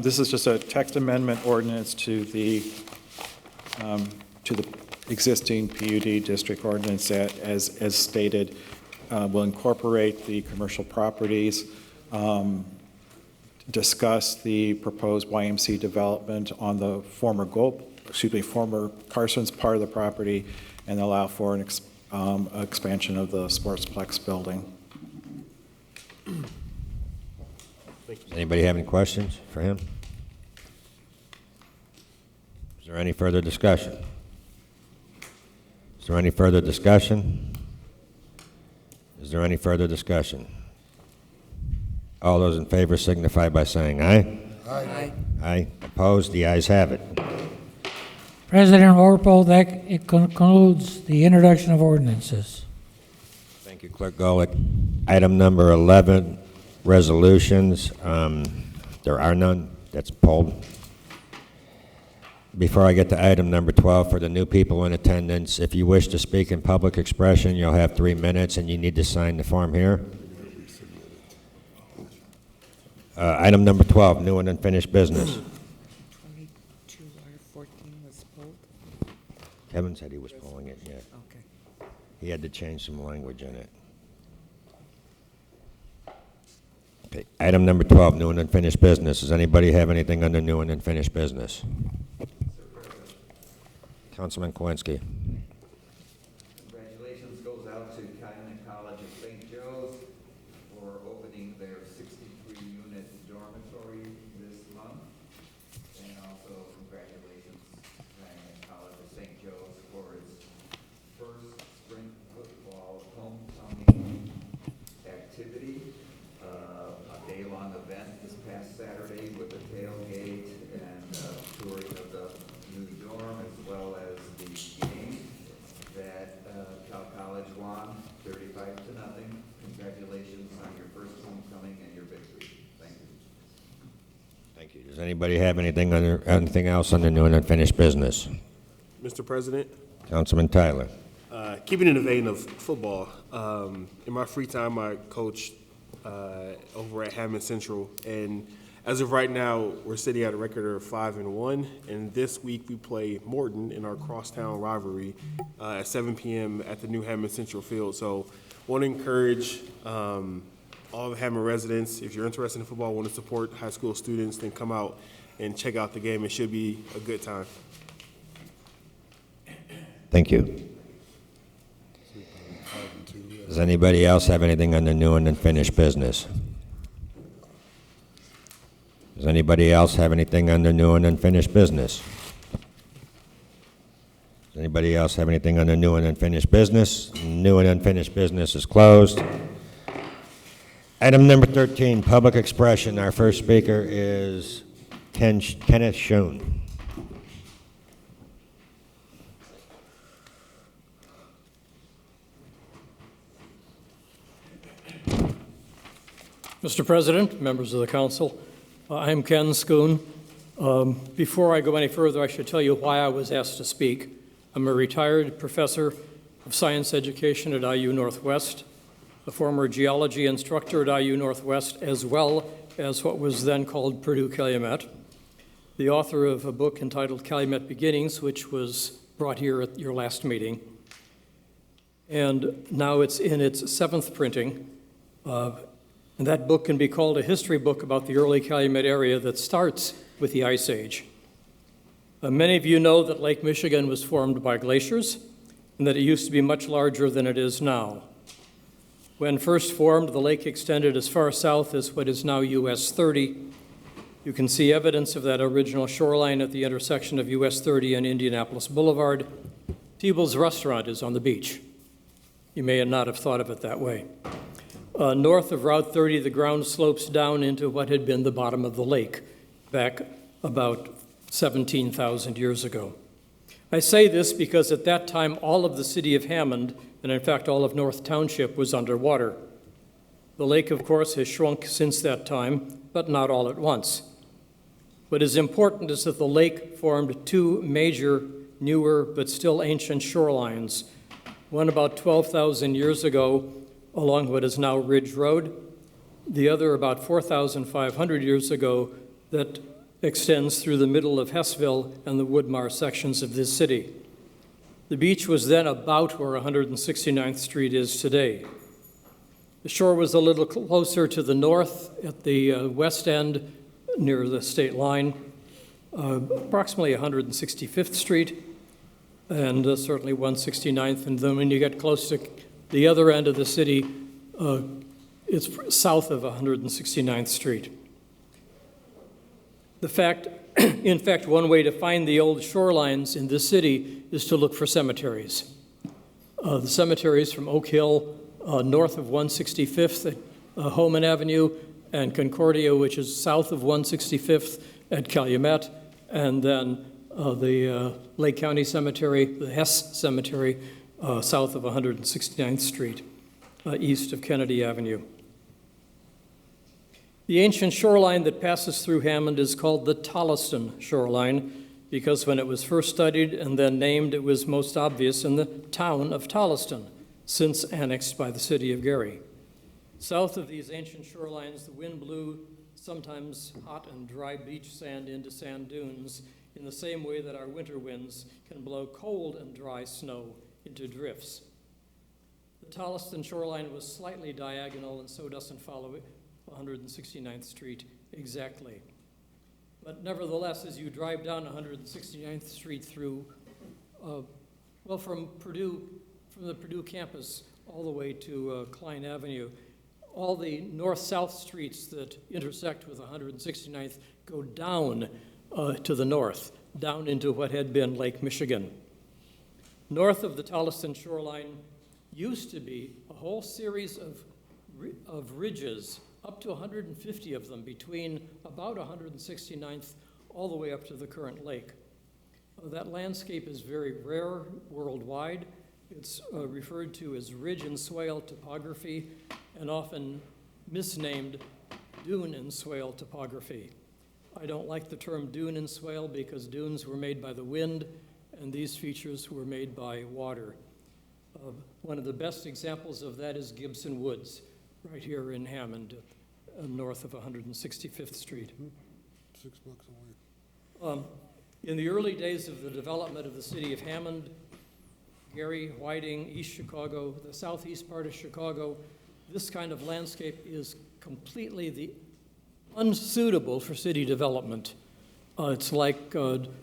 This is just a text amendment ordinance to the existing PUD district ordinance that, as stated, will incorporate the commercial properties, discuss the proposed YMC development on the former Carson's part of the property, and allow for an expansion of the Sportsplex building. Anybody have any questions for him? Is there any further discussion? Is there any further discussion? Is there any further discussion? All those in favor signify by saying aye. Aye. Aye. Opposed? The ayes have it. President Orpel, that it concludes the introduction of ordinances. Thank you, Clerk Golick. Item number 11, resolutions. There are none. That's pulled. Before I get to item number 12, for the new people in attendance, if you wish to speak in public expression, you'll have 3 minutes, and you need to sign the form here. Item number 12, new and unfinished business. 22R14 was pulled? Kevin said he was pulling it, yeah. Okay. He had to change some language in it. Okay, item number 12, new and unfinished business. Does anybody have anything under new and unfinished business? Councilman Kowinski. Congratulations goes out to Calumet College of St. Joe's for opening their 63-unit dormitory this month. And also congratulations to Calumet College of St. Joe's for its first spring football homecoming activity. A day-long event this past Saturday with a tailgate and touring of the new dorm, as well as the game that Cal College won 35-0. Congratulations on your first homecoming and your victory. Thank you. Thank you. Does anybody have anything else under new and unfinished business? Mr. President? Councilman Tyler. Keeping in the vein of football, in my free time, I coach over at Hammond Central, and as of right now, we're sitting at a record of 5-1, and this week we play Morton in our crosstown rivalry at 7 p.m. at the new Hammond Central field. So I want to encourage all the Hammond residents, if you're interested in football, want to support high school students, then come out and check out the game. It should be a good time. Thank you. Does anybody else have anything under new and unfinished business? Does anybody else have anything under new and unfinished business? Does anybody else have anything under new and unfinished business? New and unfinished business is closed. Item number 13, public expression. Our first speaker is Kenneth Schoen. Mr. President, members of the council, I'm Ken Schoen. Before I go any further, I should tell you why I was asked to speak. I'm a retired professor of science education at IU Northwest, a former geology instructor at IU Northwest, as well as what was then called Purdue Calumet. the author of a book entitled Calumet Beginnings, which was brought here at your last meeting. And now it's in its 7th printing. And that book can be called a history book about the early Calumet area that starts with the Ice Age. Many of you know that Lake Michigan was formed by glaciers and that it used to be much larger than it is now. When first formed, the lake extended as far south as what is now US 30. You can see evidence of that original shoreline at the intersection of US 30 and Indianapolis Boulevard. Teeble's Restaurant is on the beach. You may not have thought of it that way. North of Route 30, the ground slopes down into what had been the bottom of the lake back about 17,000 years ago. I say this because at that time, all of the city of Hammond, and in fact all of North Township, was underwater. The lake, of course, has shrunk since that time, but not all at once. What is important is that the lake formed 2 major, newer, but still ancient shorelines, one about 12,000 years ago along what is now Ridge Road, the other about 4,500 years ago that extends through the middle of Hessville and the Woodmar sections of this city. The beach was then about where 169th Street is today. The shore was a little closer to the north at the west end near the state line, approximately 165th Street and certainly 169th. And then when you get close to the other end of the city, it's south of 169th Street. In fact, one way to find the old shorelines in this city is to look for cemeteries. The cemeteries from Oak Hill, north of 165th at Homan Avenue, and Concordia, which is south of 165th at Calumet, and then the Lake County Cemetery, the Hess Cemetery, south of 169th Street, east of Kennedy Avenue. The ancient shoreline that passes through Hammond is called the Tolliston shoreline because when it was first studied and then named, it was most obvious in the town of Tolliston, since annexed by the city of Gary. South of these ancient shorelines, the wind blew sometimes hot and dry beach sand into sand dunes in the same way that our winter winds can blow cold and dry snow into drifts. The Tolliston shoreline was slightly diagonal and so doesn't follow 169th Street exactly. But nevertheless, as you drive down 169th Street through, from the Purdue campus all the way to Klein Avenue, all the north-south streets that intersect with 169th go down to the north, down into what had been Lake Michigan. North of the Tolliston shoreline used to be a whole series of ridges, up to 150 of them, between about 169th all the way up to the current lake. That landscape is very rare worldwide. It's referred to as ridge and swale topography and often misnamed dune and swale topography. I don't like the term dune and swale because dunes were made by the wind and these features were made by water. One of the best examples of that is Gibson Woods, right here in Hammond, north of 165th Street. 6 blocks away. In the early days of the development of the city of Hammond, Gary, Whiting, East Chicago, the southeast part of Chicago, this kind of landscape is completely unsuitable for city development. It's like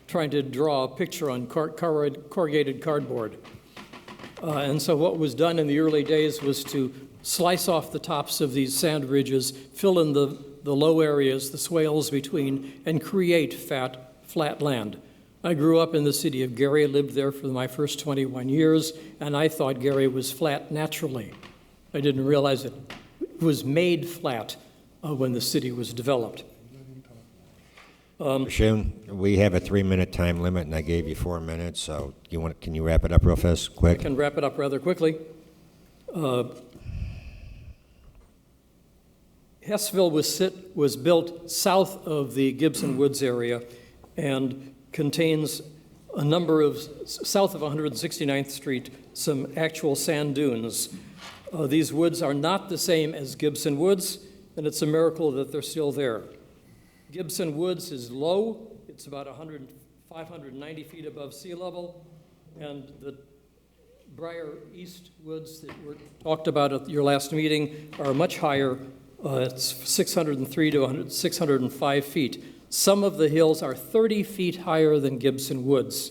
trying to draw a picture on corrugated cardboard. And so what was done in the early days was to slice off the tops of these sand ridges, fill in the low areas, the swales between, and create flat land. I grew up in the city of Gary, lived there for my first 21 years, and I thought Gary was flat naturally. I didn't realize it was made flat when the city was developed. Shun, we have a 3-minute time limit, and I gave you 4 minutes, so can you wrap it up real fast, quick? I can wrap it up rather quickly. Hessville was built south of the Gibson Woods area and contains a number of, south of 169th Street, some actual sand dunes. These woods are not the same as Gibson Woods, and it's a miracle that they're still there. Gibson Woods is low, It's about 590 feet above sea level, and the Briar East Woods that were talked about at your last meeting are much higher. It's 603 to 605 feet. Some of the hills are 30 feet higher than Gibson Woods.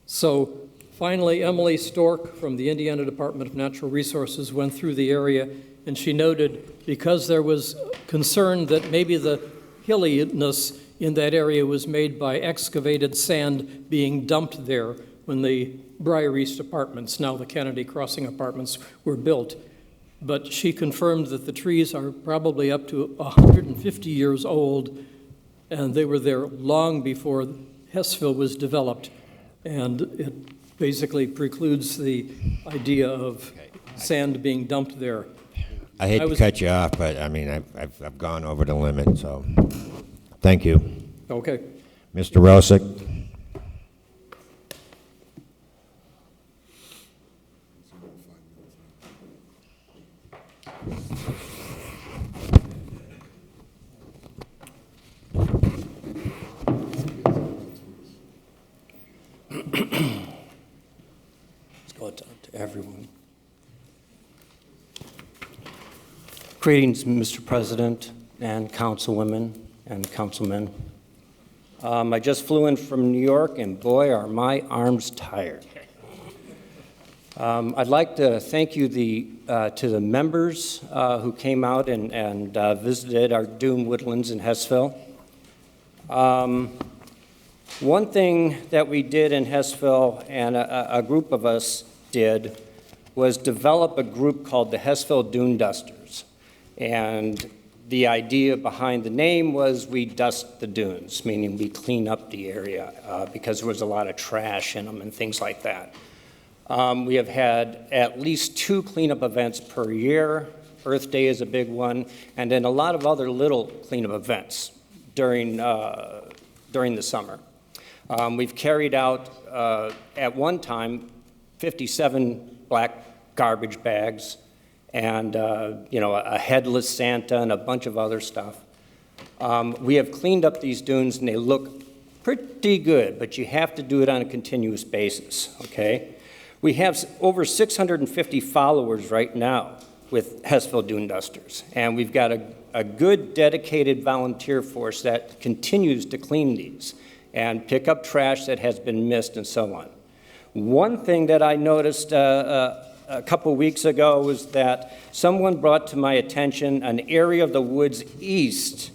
So finally, Emily Stork from the Indiana Department of Natural Resources went through the area, and she noted because there was concern that maybe the hilliness in that area was made by excavated sand being dumped there when the Briar East apartments, now the Kennedy Crossing apartments, were built. But she confirmed that the trees are probably up to 150 years old, and they were there long before Hessville was developed. And it basically precludes the idea of sand being dumped there. I hate to cut you off, but I mean, I've gone over the limit, so thank you. Okay. Mr. Rosick? Let's go to everyone. Greetings, Mr. President and councilwomen and councilmen. I just flew in from New York, and boy, are my arms tired. I'd like to thank you to the members who came out and visited our dune woodlands in Hessville. One thing that we did in Hessville, and a group of us did, was develop a group called the Hessville Dune Dusters. And the idea behind the name was we dust the dunes, meaning we clean up the area because there was a lot of trash in them and things like that. We have had at least 2 cleanup events per year. Earth Day is a big one, and then a lot of other little cleanup events during the summer. We've carried out, at one time, 57 black garbage bags and a headless Santa and a bunch of other stuff. We have cleaned up these dunes, and they look pretty good, but you have to do it on a continuous basis, okay? We have over 650 followers right now with Hessville Dune Dusters, and we've got a good, dedicated volunteer force that continues to clean these and pick up trash that has been missed and so on. One thing that I noticed a couple weeks ago was that someone brought to my attention an area of the woods east,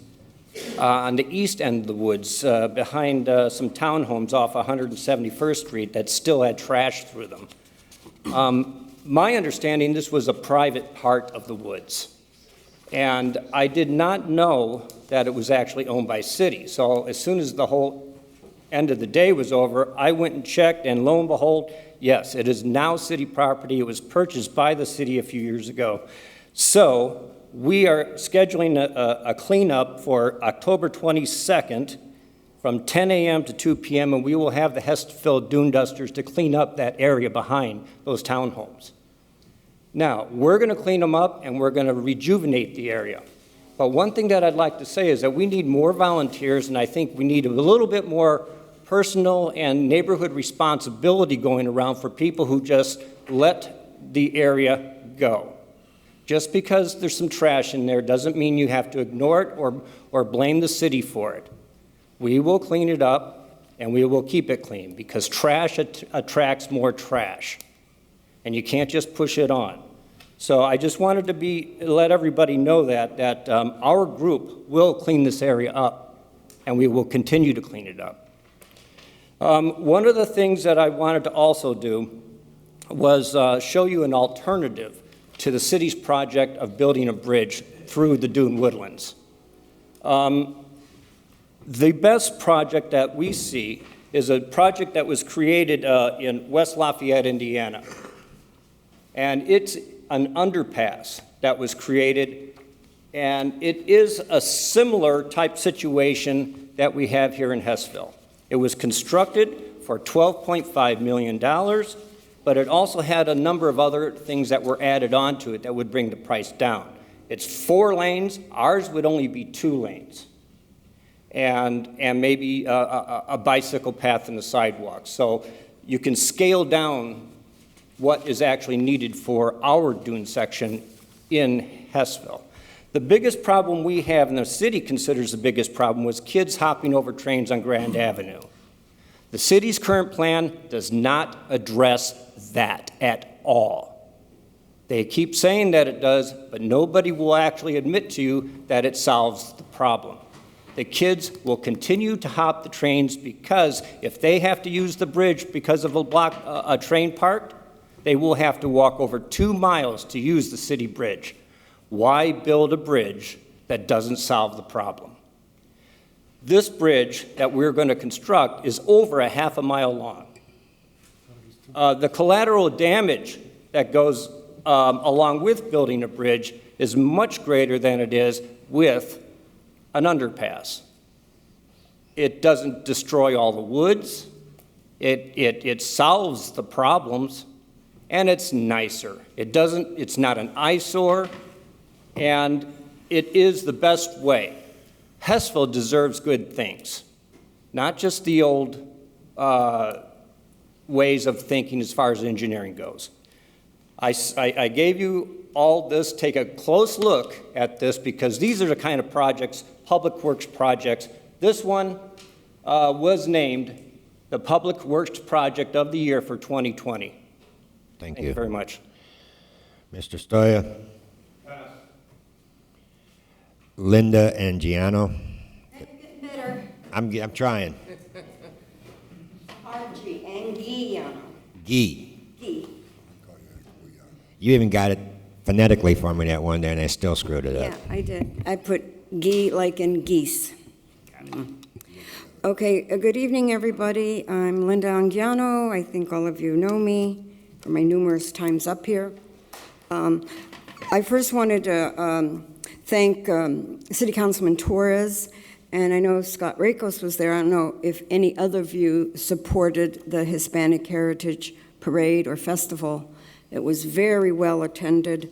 on the east end of the woods, behind some townhomes off 171st Street that still had trash through them. My understanding, this was a private part of the woods. And I did not know that it was actually owned by city. So as soon as the whole end of the day was over, I went and checked, and lo and behold, yes, it is now city property. It was purchased by the city a few years ago. So we are scheduling a cleanup for October 22nd from 10 a.m. to 2 p.m., and we will have the Hessville Dune Dusters to clean up that area behind those townhomes. Now, we're going to clean them up, and we're going to rejuvenate the area. But one thing that I'd like to say is that we need more volunteers, and I think we need a little bit more personal and neighborhood responsibility going around for people who just let the area go. Just because there's some trash in there doesn't mean you have to ignore it or blame the city for it. We will clean it up, and we will keep it clean, because trash attracts more trash, and you can't just push it on. So I just wanted to let everybody know that our group will clean this area up, and we will continue to clean it up. One of the things that I wanted to also do was show you an alternative to the city's project of building a bridge through the dune woodlands. The best project that we see is a project that was created in West Lafayette, Indiana. And it's an underpass that was created, and it is a similar type situation that we have here in Hessville. It was constructed for $12.5 million, but it also had a number of other things that were added onto it that would bring the price down. It's 4 lanes. Ours would only be 2 lanes. and maybe a bicycle path and a sidewalk. So you can scale down what is actually needed for our dune section in Hessville. The biggest problem we have, and the city considers the biggest problem, was kids hopping over trains on Grand Avenue. The city's current plan does not address that at all. They keep saying that it does, but nobody will actually admit to you that it solves the problem. The kids will continue to hop the trains because if they have to use the bridge because of a train parked, they will have to walk over 2 miles to use the city bridge. Why build a bridge that doesn't solve the problem? This bridge that we're going to construct is over a half a mile long. The collateral damage that goes along with building a bridge is much greater than it is with an underpass. It doesn't destroy all the woods. It solves the problems, and it's nicer. It's not an eyesore, and it is the best way. Hessville deserves good things, not just the old ways of thinking as far as engineering goes. I gave you all this. Take a close look at this because these are the kind of projects, public works projects. This one was named the Public Works Project of the Year for 2020. Thank you very much. Mr. Stoya? Linda Angiano? Better. I'm trying. Archie Anguiano. Gee. Gee. You even got it phonetically for me that one day, and I still screwed it up. Yeah, I did. I put gee like in geese. Okay, good evening, everybody. I'm Linda Anguiano. I think all of you know me from my numerous times up here. I first wanted to thank City Councilman Torres, and I know Scott Rakos was there. I don't know if any other of you supported the Hispanic Heritage Parade or Festival. It was very well attended.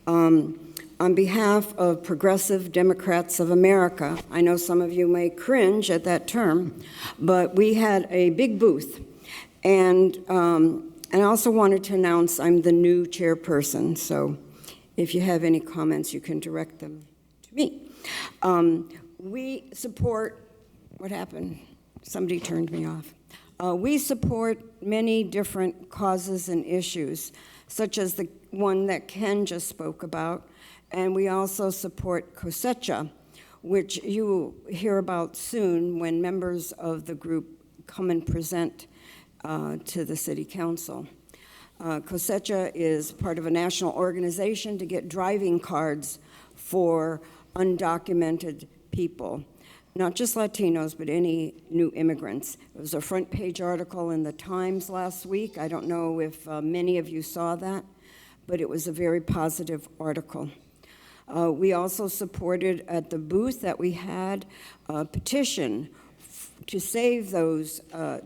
On behalf of Progressive Democrats of America, I know some of you may cringe at that term, but we had a big booth. And I also wanted to announce I'm the new chairperson, so if you have any comments, you can direct them to me. We support, what happened? Somebody turned me off. We support many different causes and issues, such as the one that Ken just spoke about, and we also support Cosecha, which you will hear about soon when members of the group come and present to the City Council. Cosecha is part of a national organization to get driving cards for undocumented people, not just Latinos, but any new immigrants. It was a front page article in the Times last week. I don't know if many of you saw that, but it was a very positive article. We also supported at the booth that we had a petition to save those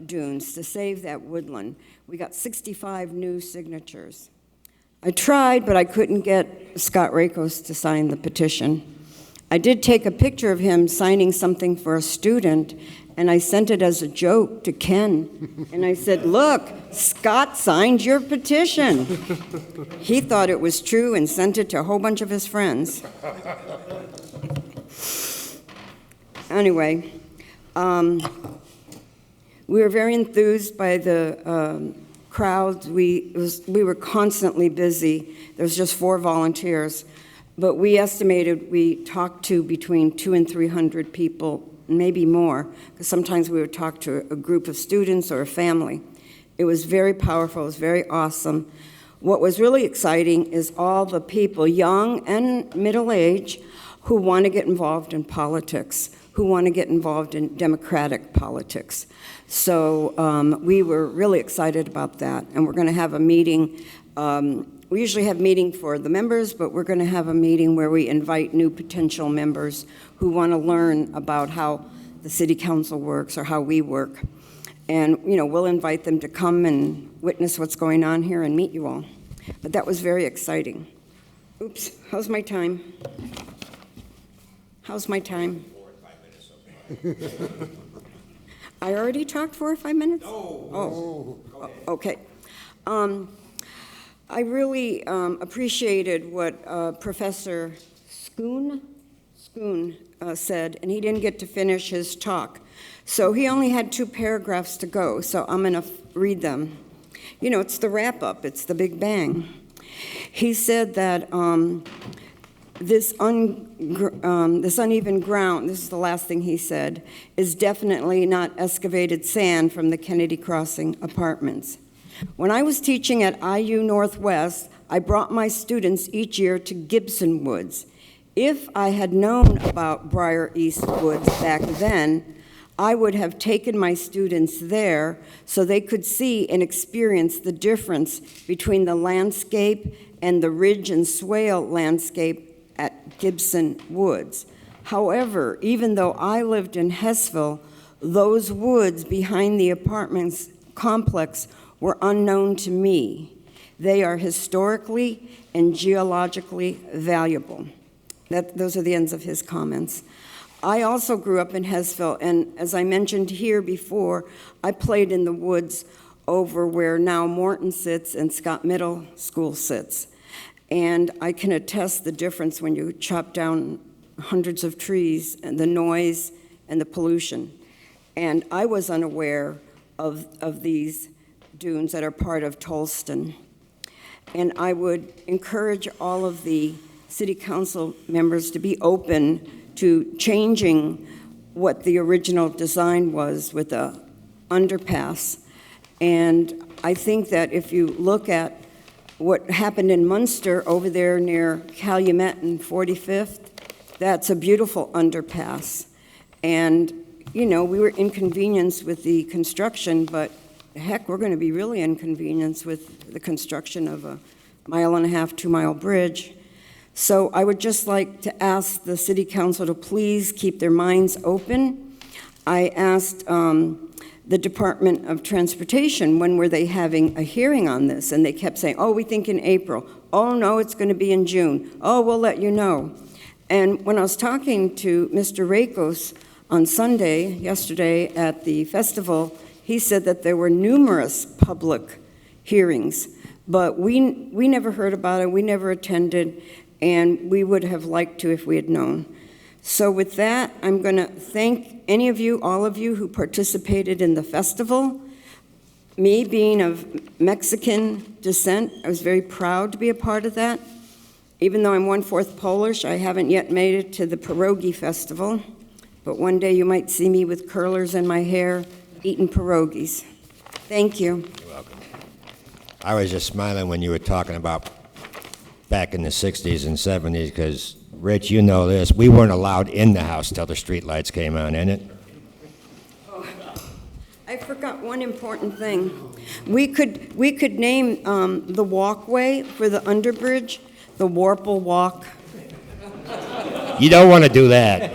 dunes, to save that woodland. We got 65 new signatures. I tried, but I couldn't get Scott Rakos to sign the petition. I did take a picture of him signing something for a student, and I sent it as a joke to Ken. And I said, look, Scott signed your petition. He thought it was true and sent it to a whole bunch of his friends. Anyway, we were very enthused by the crowd. We were constantly busy. There was just 4 volunteers. But we estimated we talked to between 200 and 300 people, maybe more, because sometimes we would talk to a group of students or a family. It was very powerful. It was very awesome. What was really exciting is all the people, young and middle-aged, who want to get involved in politics, who want to get involved in democratic politics. So we were really excited about that, and we're going to have a meeting. We usually have a meeting for the members, but we're going to have a meeting where we invite new potential members who want to learn about how the City Council works or how we work. And, you know, we'll invite them to come and witness what's going on here and meet you all. But that was very exciting. Oops, how's my time? How's my time? I already talked 4 or 5 minutes? Oh, okay. I really appreciated what Professor Schoon said, and he didn't get to finish his talk. So he only had 2 paragraphs to go, so I'm going to read them. You know, it's the wrap-up, it's the Big Bang. He said that this uneven ground, this is the last thing he said, is definitely not excavated sand from the Kennedy Crossing apartments. When I was teaching at IU Northwest, I brought my students each year to Gibson Woods. If I had known about Briar East Woods back then, I would have taken my students there so they could see and experience the difference between the landscape and the ridge and swale landscape at Gibson Woods. However, even though I lived in Hessville, those woods behind the apartments complex were unknown to me. They are historically and geologically valuable. Those are the ends of his comments. I also grew up in Hessville, and as I mentioned here before, I played in the woods over where now Morton sits and Scott Middle School sits. And I can attest the difference when you chop down hundreds of trees and the noise and the pollution. And I was unaware of these dunes that are part of Tolston. And I would encourage all of the city council members to be open to changing what the original design was with the underpass. And I think that if you look at what happened in Munster over there near Calumet and 45th, that's a beautiful underpass. And, you know, we were inconvenienced with the construction, but heck, we're going to be really inconvenienced with the construction of a 1.5-mile, 2-mile bridge. So I would just like to ask the city council to please keep their minds open. I asked the Department of Transportation, when were they having a hearing on this? And they kept saying, oh, we think in April. Oh, no, it's going to be in June. Oh, we'll let you know. And when I was talking to Mr. Rakos on Sunday, yesterday at the festival, he said that there were numerous public hearings, but we never heard about it, we never attended, and we would have liked to if we had known. So with that, I'm going to thank any of you, all of you who participated in the festival. Me being of Mexican descent, I was very proud to be a part of that. Even though I'm 1/4 Polish, I haven't yet made it to the pierogi festival, but one day you might see me with curlers in my hair eating pierogies. Thank you. You're welcome. I was just smiling when you were talking about back in the 60s and 70s, because, Rich, you know this, we weren't allowed in the house till the street lights came on, isn't it? Oh, I forgot one important thing. We could name the walkway for the underbridge the Warple Walk. You don't want to do that.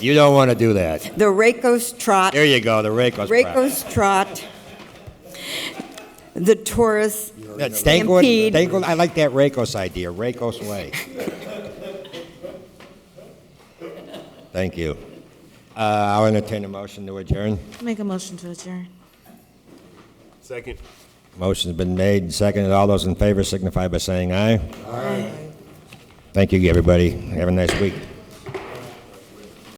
You don't want to do that. The Rakos Trot. There you go, the Rakos Trot. The tourist stampede. I like that Rakos idea, Rakos Way. Thank you. I'll entertain a motion to adjourn. Make a motion to adjourn. Second. Motion's been made and seconded. All those in favor signify by saying aye. Aye. Thank you, everybody. Have a nice week.